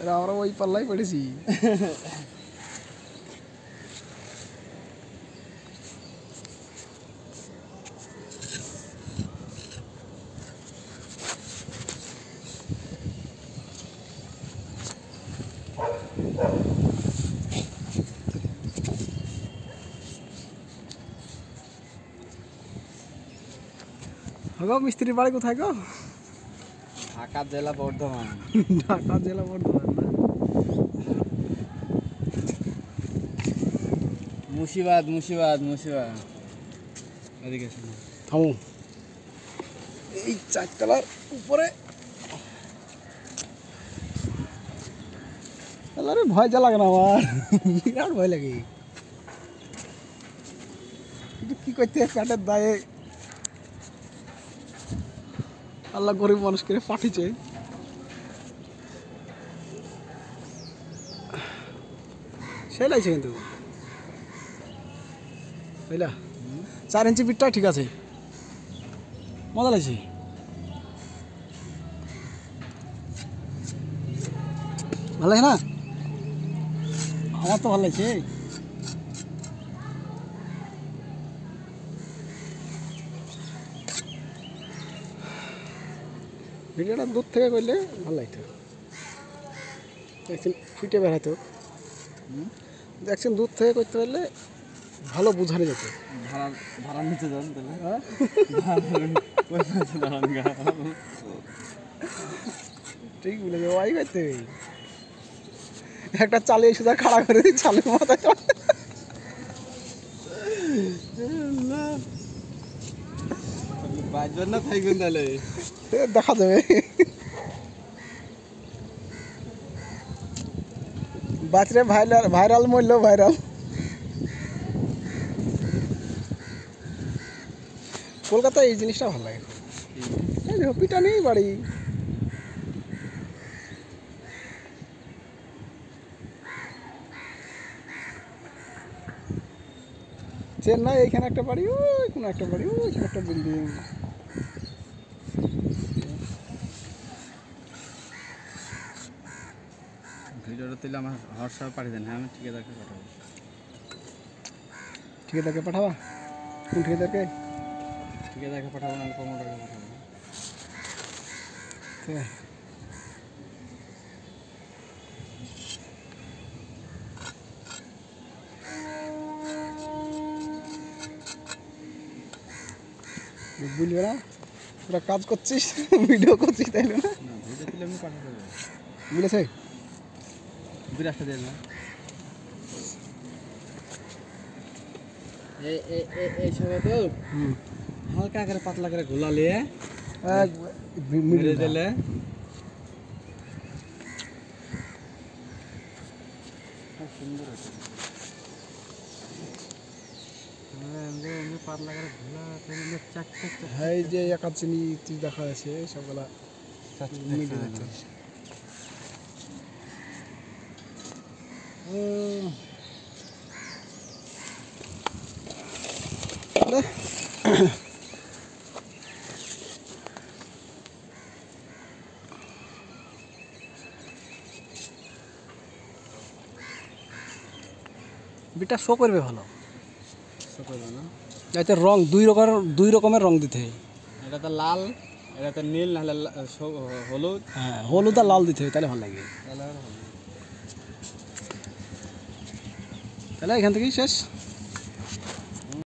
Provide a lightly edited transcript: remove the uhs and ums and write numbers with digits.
আমরা ওই পাল্লাই পড়েছি। গো মিস্ত্রির বাড়ি কোথায় গো? ঢাকা জেলা বর্ধমান। ঢাকা জেলা বর্ধমান না, মুর্শিদাবাদ মুর্শিদাবাদ মুর্শিদাবাদ। এদিকে শোনো, থামো। এই চারতলার উপরে আরে ভয় যা লাগে না আমার, বিরাট ভয় লাগে। কিন্তু কি করতে পেটের দায়ে আল্লাহ গরিব মানুষকে পাঠিয়েছে। সেই লাগছে কিন্তু বুঝলা, 4 ইঞ্চি পিঠটা ঠিক আছে, মজা লাগছে। ভালো লাগে না? আমার তো ভালো লাগছে। ভিডিওটা দূর থেকে করলে ভালো লাগতো, দেখছেন ফিটে বেড়াইতো। দেখছেন দূর থেকে করতে পারলে ভালো বোঝানো যেত। ভাড়া নিতে যান তাহলে, ঠিক বলেছে, ওয়াই করতে একটা চালিয়ে সুদা খাড়া করে দিই, চালের মাথায় বাজবেন না থাকবেন তাহলে দেখা যাবে। বাচ্চারা ভাইরাল মরলো ভাইরাল। কলকাতায় এই জিনিসটা ভালো লাগে, এই দেখো পিটা নেই বাড়ি। চেন্নাই এইখানে একটা বাড়ি, ওই কোনো একটা বাড়ি, ওইখানে একটা বিল্ডিং। ভিডিওটা তুলে আমার হোয়াটসঅ্যাপে পাঠিয়ে দেন। হ্যাঁ, আমি ঠিকাদারকে পাঠাবো। ঠিকাদারকে পাঠাবা? কোন ঠিকাদারকে? ঠিকাদারকে পাঠাবো না, প্রমোটারকে পাঠাবো। বুঝলি না তোরা কাজ করছিস, ভিডিও করছিস, তাই না? ভিডিও তুলে আমি পাঠিয়ে দেবো। বুঝেছে? বিরাটটা দেন না, এই সময় তো হালকা করে পাতলা করে ঘোলালে মেরে দিলে সুন্দর হচ্ছে। পাতলা করে ঘোলা হ্যাঁ, এই যে একাচিনি দেখা যাচ্ছে সবগুলা মিলে যাচ্ছে। বিটা শো করবে ভালো, শো করবে না? এতে রং দুই রকমের রং দিতে হয়। এটা তো লাল, এটা তো নীল, নাহলে হলুদ। হ্যাঁ, হলুদ আর লাল দিতে হবে, তাহলে ভালো লাগে। তাহলে এখান থেকেই শেষ।